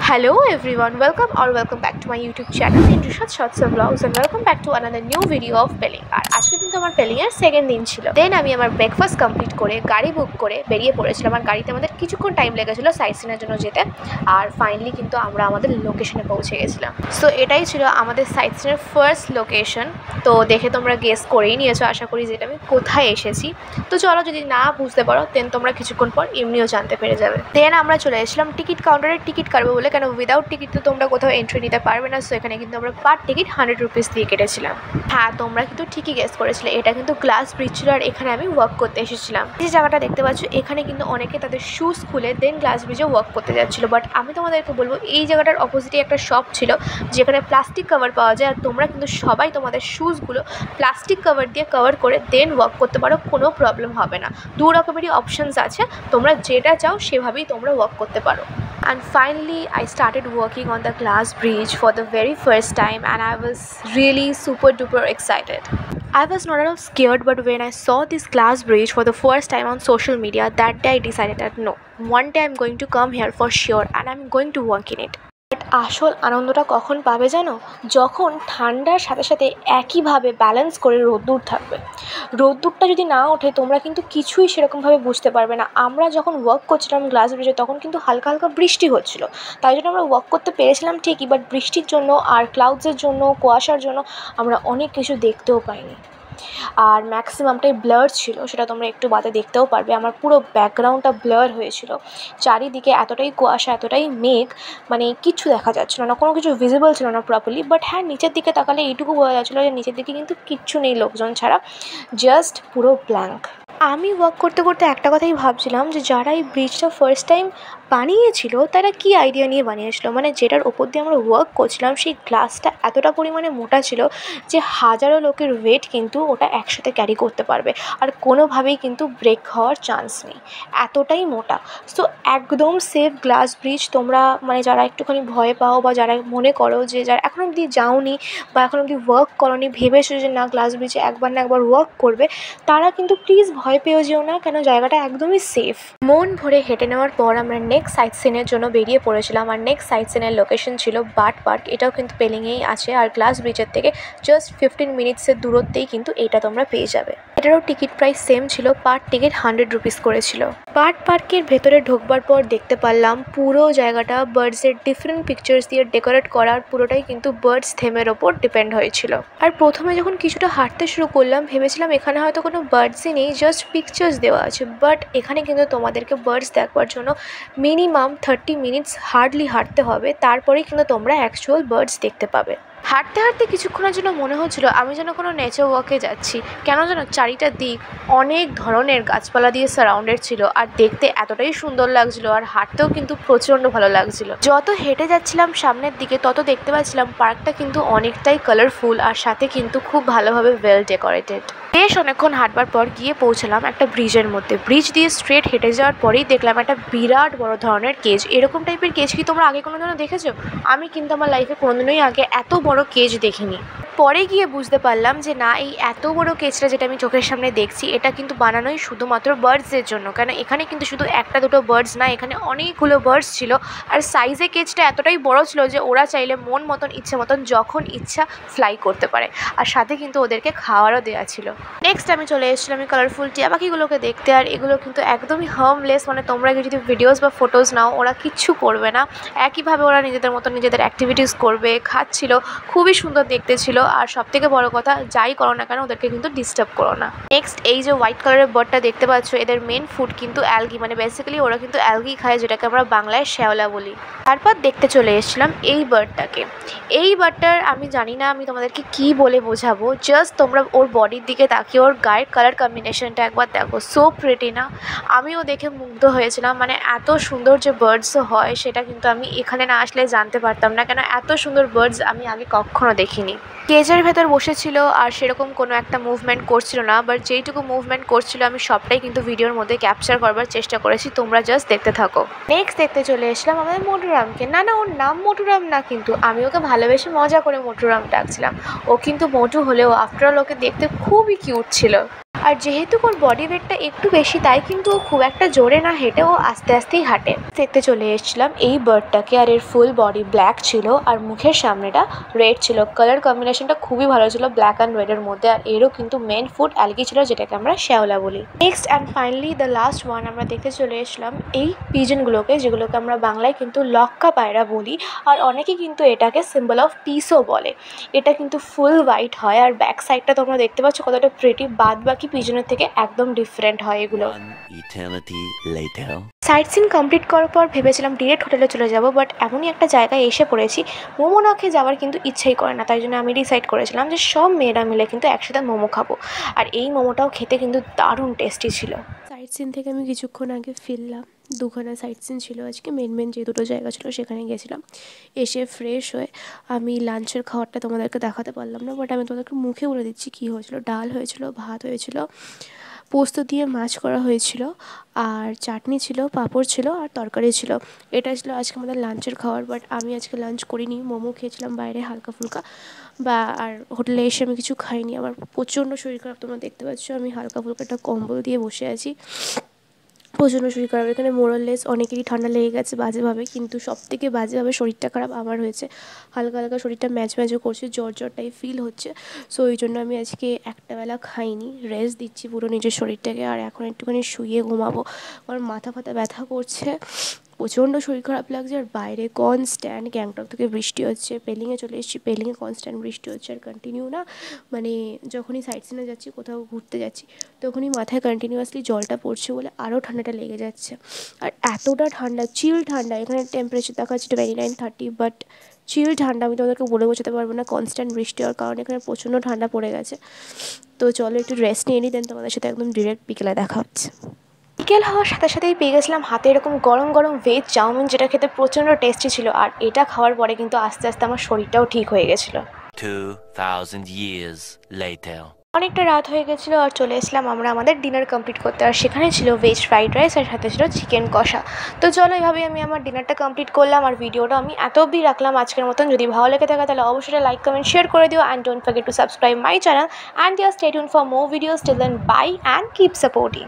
Hello everyone, welcome back to my YouTube channel Indushat Shots and Vlogs and welcome back to another new video of Pelling। আর আজকে কিন্তু আমার পেলিং এর second দিন ছিল। দেন আমি আমার ব্রেকফাস্ট কমপ্লিট করে গাড়ি বুক করে বেরিয়ে পড়েছিলাম। আর গাড়িতে আমাদের কিছুক্ষণ টাইম লেগেছিল সাইট সিনের জন্য যেতে। আর ফাইনালি কিন্তু আমরা আমাদের লোকেশনে পৌঁছে গেছিলাম। সো এটাই ছিল আমাদের সাইট সিনের ফার্স্ট লোকেশন। তো দেখে তোমরা গেস করেই নিয়েছো আশা করি যেটা আমি কোথায় এসেছি। তো চলো, যদি না বুঝতে পারো দেন তোমরা কিছুক্ষণ পর এমনিও জানতে পেরে যাবে। দেন আমরা চলে এসেছিলাম টিকিট কাউন্টারে টিকিট কাটবো বলে, কেন উইদাউট টিকিট তো তোমরা কোথাও এন্ট্রি নিতে পারবে না। সো এখানে কিন্তু আমরা পার টিকিট 100 রুপিস দিয়ে কেটেছিলাম। হ্যাঁ, তোমরা কিন্তু ঠিকই গেস করেছিলে, এটা কিন্তু গ্লাস ব্রিজ ছিল আর এখানে আমি ওয়াক করতে এসেছিলাম। যে জায়গাটা দেখতে পাচ্ছ এখানে কিন্তু অনেকে তাদের শুজ খুলে দেন গ্লাস ব্রিজে ওয়াক করতে যাচ্ছিলো। বাট আমি তোমাদেরকে বলবো এই জায়গাটার অপোজিটে একটা শপ ছিল যেখানে প্লাস্টিক কভার পাওয়া যায়। আর তোমরা কিন্তু সবাই তোমাদের শুজগুলো প্লাস্টিক কভার দিয়ে কভার করে দেন ওয়াক করতে পারো, কোনো প্রবলেম হবে না। দু রকমেরই অপশানস আছে, তোমরা যেটা চাও সেভাবেই তোমরা ওয়াক করতে পারো। And finally I started working on the glass bridge for the very first time and I was really super duper excited. I was not at all scared, but when I saw this glass bridge for the first time on social media, that day I decided that no, one day I'm going to come here for sure and I'm going to work in it. But আসল আনন্দটা কখন পাবে জানো? যখন ঠান্ডার সাথে সাথে একইভাবে ব্যালেন্স করে রোদ্দুর থাকবে। রোদ্দুরটা যদি না ওঠে তোমরা কিন্তু কিছুই সেরকমভাবে বুঝতে পারবে না। আমরা যখন ওয়াক করছিলাম গ্লাস ব্রিজে তখন কিন্তু হালকা হালকা বৃষ্টি হচ্ছিল, তাই জন্য আমরা ওয়াক করতে পেরেছিলাম ঠিকই, বাট বৃষ্টির জন্য আর ক্লাউডসের জন্য কুয়াশার জন্য আমরা অনেক কিছু দেখতেও পাইনি। আর ম্যাক্সিমামটাই ব্লার ছিল, সেটা তোমরা একটু বাদে দেখতেও পারবে। আমার পুরো ব্যাকগ্রাউন্ডটা ব্লার হয়েছিল, চারিদিকে এতটাই কুয়াশা এতটাই মেঘ, মানে কিচ্ছু দেখা যাচ্ছিলো না, কোনো কিছু ভিজিবল ছিল না প্রপারলি। বাট হ্যাঁ, নিচের দিকে তাকালে এইটুকু বোঝা যাচ্ছিলো যে নিচের দিকে কিন্তু কিচ্ছু নেই লোকজন ছাড়া, জাস্ট পুরো ব্ল্যাঙ্ক। আমি ওয়াক করতে করতে একটা কথাই ভাবছিলাম যে যারা এই ব্রিজটা ফার্স্ট টাইম বানিয়েছিল তারা কি আইডিয়া নিয়ে বানিয়েছিল। মানে যেটার ওপর দিয়ে আমরা ওয়াক করছিলাম সেই গ্লাসটা এতটা পরিমাণে মোটা ছিল যে হাজারো লোকের ওয়েট কিন্তু ওটা একসাথে ক্যারি করতে পারবে আর কোনোভাবেই কিন্তু ব্রেক হওয়ার চান্স নেই, এতটাই মোটা। সো একদম সেফ গ্লাস ব্রিজ। তোমরা মানে যারা একটুখানি ভয় পাও বা যারা মনে করো যে যারা এখন অবধি যাওনি বা এখন অবধি ওয়াক করনি, ভেবেছো যে না গ্লাস ব্রিজে একবার না একবার ওয়াক করবে, তারা কিন্তু প্লিজ ভয় পেয়েও যেও না, কেন জায়গাটা একদমই সেফ। মন ভরে হেঁটে নেওয়ার পর আমরা নেক্সট সাইট সিনের জন্য বেরিয়ে পড়েছিলাম। আর নেক্সট সাইট সিনের লোকেশন ছিল বার্ড পার্ক, এটাও কিন্তু পেলিংয়েই আছে আর গ্লাস ব্রিজের থেকে জাস্ট 15 মিনিটসের দূরত্বেই কিন্তু এটা তোমরা পেয়ে যাবে। এটারও টিকিট প্রাইস সেম ছিল, পার টিকিট 100 রুপিস করেছিল। বার্ড পার্কের ভেতরে ঢোকবার পর দেখতে পারলাম পুরো জায়গাটা বার্ডসের ডিফারেন্ট পিকচার্স দিয়ে ডেকোরেট করার, পুরোটাই কিন্তু বার্ডস থিমের ওপর ডিপেন্ড হয়েছিল। আর প্রথমে যখন কিছুটা হাঁটতে শুরু করলাম ভেবেছিলাম এখানে হয়তো কোনো বার্ডসই নেই, জাস্ট পিকচার্স দেওয়া আছে। বাট এখানে কিন্তু তোমাদেরকে বার্ডস দেখবার জন্য মিনিমাম 30 মিনিটস হার্ডলি হাঁটতে হবে, তারপরেই কিন্তু তোমরা অ্যাকচুয়াল বার্ডস দেখতে পাবে। হাঁটতে হাঁটতে কিছুক্ষণের জন্য মনে হচ্ছিলো আমি যেন কোনো নেচার ওয়াকে যাচ্ছি, কেন যেন চারিটা দিক অনেক ধরনের গাছপালা দিয়ে সারাউন্ডেড ছিল আর দেখতে এতটাই সুন্দর লাগছিলো আর হাঁটতেও কিন্তু প্রচণ্ড ভালো লাগছিলো। যত হেঁটে যাচ্ছিলাম সামনের দিকে তত দেখতে পাচ্ছিলাম পার্কটা কিন্তু অনেকটাই কালারফুল আর সাথে কিন্তু খুব ভালোভাবে ওয়েল ডেকোরেটেড। বেশ অনেকক্ষণ হাঁটবার পর গিয়ে পৌঁছলাম একটা ব্রিজের মধ্যে। ব্রিজ দিয়ে স্ট্রেট হেঁটে যাওয়ার পরেই দেখলাম একটা বিরাট বড় ধরনের কেজ। এরকম টাইপের কেজ কি তোমরা আগে কোনো দিনও দেখেছো? আমি কিন্তু আমার লাইফে কোনোদিনই আগে এত বড় কেজ দেখিনি। পরে গিয়ে বুঝতে পারলাম যে না, এই এত বড় কেজটা যেটা আমি চোখের সামনে দেখছি এটা কিন্তু বানানোই শুধুমাত্র বার্ডসের জন্য, কেন এখানে কিন্তু শুধু একটা দুটো বার্ডস না, এখানে অনেকগুলো বার্ডস ছিল। আর সাইজে কেজটা এতটাই বড় ছিল যে ওরা চাইলে মন মতন ইচ্ছে মতন যখন ইচ্ছা ফ্লাই করতে পারে, আর সাথে কিন্তু ওদেরকে খাওয়ারও দেওয়া ছিল। নেক্সট আমি চলে এসেছিলাম এই কালারফুল টিয়া পাখিগুলোকে দেখতে। আর এগুলো কিন্তু একদমই হার্মলেস, মানে তোমরা যদি ভিডিওস বা ফটোস নাও ওরা কিচ্ছু করবে না, একইভাবে ওরা নিজেদের মতো নিজেদের অ্যাক্টিভিটিস করবে। খাচ্ছিল, খুবই সুন্দর দেখতে ছিল। আর সবথেকে বড় কথা, যাই করো না কেন ওদেরকে কিন্তু ডিস্টার্ব করো না। নেক্সট এই যে হোয়াইট কালারের বার্ডটা দেখতে পাচ্ছ, এদের মেন ফুড কিন্তু অ্যালগি, মানে বেসিক্যালি ওরা কিন্তু অ্যালগি খায়, যেটাকে আমরা বাংলায় শ্যাওলা বলি। তারপর দেখতে চলে এসেছিলাম এই বার্ডটাকে। এই বার্ডটার আমি জানি না আমি তোমাদেরকে কি বলে বোঝাবো, জাস্ট তোমরা ওর বডির দিকে তাকিয়ে ওর গায়ের কালার কম্বিনেশনটা একবার দেখো, সো প্রিটি না? আমিও দেখে মুগ্ধ হয়েছিলাম, মানে এত সুন্দর যে বার্ডসও হয় সেটা কিন্তু আমি এখানে না আসলে জানতে পারতাম না, কেন এত সুন্দর বার্ডস আমি আগে কখনো দেখিনি। কে কেজের ভেতর বসেছিল আর সেরকম কোনো একটা মুভমেন্ট করছিল না, বাট যেইটুকু মুভমেন্ট করছিল আমি সবটাই কিন্তু ভিডিওর মধ্যে ক্যাপচার করবার চেষ্টা করেছি। তোমরা জাস্ট দেখতে থাকো। নেক্সট দেখতে চলে এসলাম আমাদের মোটুরামকে। না ওর নাম মোটুরাম না, কিন্তু আমি ওকে ভালোবেসে মজা করে মোটুরাম ডাকছিলাম। ও কিন্তু মোটু হলেও আফটার অল ওকে দেখতে খুবই কিউট ছিল। আর যেহেতু ওর বডি ওয়েটটা একটু বেশি, তাই কিন্তু ও খুব একটা জোরে না হেঁটে, ও আস্তে আস্তেই হাঁটে। দেখতে চলে এসেছিলাম এই বার্ডটাকে, আর এর ফুল বডি ব্ল্যাক ছিল আর মুখের সামনেটা রেড ছিল। কালার কম্বিনেশনটা খুবই ভালো ছিল ব্ল্যাক অ্যান্ড রেডের মধ্যে। আর এরও কিন্তু মেন ফুড অ্যালগি ছিল, যেটাকে আমরা শ্যাওলা বলি। Next and finally the last one, আমরা দেখতে চলে এসলাম এই পিজনগুলোকে, যেগুলোকে আমরা বাংলায় কিন্তু লক্কা পায়রা বলি। আর অনেকে কিন্তু এটাকে সিম্বল অফ পিসও বলে। এটা কিন্তু ফুল হোয়াইট হয়, আর ব্যাক সাইডটা তোমরা দেখতে পাচ্ছ কতটা প্রিটি। বাদ বাকি পিজনের থেকে একদম ডিফারেন্ট হয় এগুলো। সাইট সিন কমপ্লিট করার পর ভেবেছিলাম ডিরেক্ট হোটেলে চলে যাব, বাট এমনই একটা জায়গায় এসে পড়েছি মোমো না খেয়ে যাওয়ার কিন্তু ইচ্ছাই করে না। তাই জন্য আমি ডিসাইড করেছিলাম যে সব মেয়েরা মিলে কিন্তু একসাথে মোমো খাবো। আর এই মোমোটাও খেতে কিন্তু দারুণ টেস্টি ছিল। সাইট সিন থেকে আমি কিছুক্ষণ আগে ফিরলাম। দুখানা সাইট সিন ছিল আজকে, মেন যে দুটো জায়গা ছিল সেখানে গেছিলাম। এসে ফ্রেশ হয়ে আমি লাঞ্চের খাবারটা তোমাদেরকে দেখাতে পারলাম না, বাট আমি তোমাদেরকে মুখে বলে দিচ্ছি কী হয়েছিল। ডাল হয়েছিল, ভাত হয়েছিল, পোস্ত দিয়ে মাছ করা হয়েছিল, আর চাটনি ছিল, পাঁপড় ছিল, আর তরকারি ছিল। এটা ছিল আজকে আমাদের লাঞ্চের খাবার। বাট আমি আজকে লাঞ্চ করিনি, মোমো খেয়েছিলাম বাইরে হালকা ফুলকা, আর হোটেলে এসে আমি কিছু খাইনি। আমার প্রচণ্ড শরীর খারাপ, তোমরা দেখতে পাচ্ছ আমি হালকা ফুলকা একটা কম্বল দিয়ে বসে আছি। প্রচণ্ড শরীর খারাপ। এখানে মোরাললেস অনেকেরই ঠান্ডা লেগে গেছে বাজেভাবে, কিন্তু সবথেকে বাজেভাবে শরীরটা খারাপ আমার হয়েছে। হালকা হালকা শরীরটা ম্যাচও করছে, জ্বরটাই ফিল হচ্ছে। সো ওই জন্য আমি আজকে একটা বেলা খাইনি, রেস্ট দিচ্ছি পুরো নিজের শরীরটাকে। আর এখন একটুখানি শুয়ে ঘুমাবো, কারণ মাথা ব্যথা করছে, প্রচণ্ড শরীর খারাপ লাগছে। আর বাইরে কনস্ট্যান্ট গ্যাংটক থেকে বৃষ্টি হচ্ছে। পেলিংয়ে চলে এসেছি, পেলিংয়ে কনস্ট্যান্ট বৃষ্টি হচ্ছে আর কন্টিনিউ না, মানে যখনই সাইট সিনে যাচ্ছি, কোথাও ঘুরতে যাচ্ছি, তখনই মাথায় কন্টিনিউয়াসলি জলটা পড়ছে বলে আরও ঠান্ডাটা লেগে যাচ্ছে। আর এতটা ঠান্ডা, চিল ঠান্ডা, এখানে টেম্পারেচার দেখাচ্ছে 29-30, বাট চিল ঠান্ডা, আমি তোমাদেরকে বলে বোঝাতে পারবো না। কনস্ট্যান্ট বৃষ্টি হওয়ার কারণে এখানে প্রচণ্ড ঠান্ডা পড়ে গেছে। তো চলো একটু রেস্ট নিয়ে নিই, দেন তোমাদের সাথে একদম ডিরেক্ট বিকেলে দেখা হচ্ছে। বিকেল হওয়ার সাথে সাথেই পেয়ে গেছিলাম হাতে এরকম গরম গরম ভেজ চাউমিন, যেটা খেতে প্রচণ্ড টেস্টি ছিল। আর এটা খাওয়ার পরে কিন্তু আস্তে আস্তে আমার শরীরটাও ঠিক হয়ে গেছিলো। 2000 years later. অনেকটা রাত হয়ে গেছিলো আর চলে এসলাম আমরা আমাদের ডিনার কমপ্লিট করতে। আর সেখানে ছিল ভেজ ফ্রাইড রাইস, আর সাথে ছিল চিকেন কষা। তো চলো এইভাবেই আমি আমার ডিনারটা কমপ্লিট করলাম। আর ভিডিওটা আমি এত অবধি রাখলাম আজকের মতন। যদি ভালো লেগে থাকে তাহলে অবশ্যই লাইক কমেন্ট শেয়ার করে দিও, and don't forget to subscribe my channel, and stay tuned for more videos. Till then bye and keep supporting.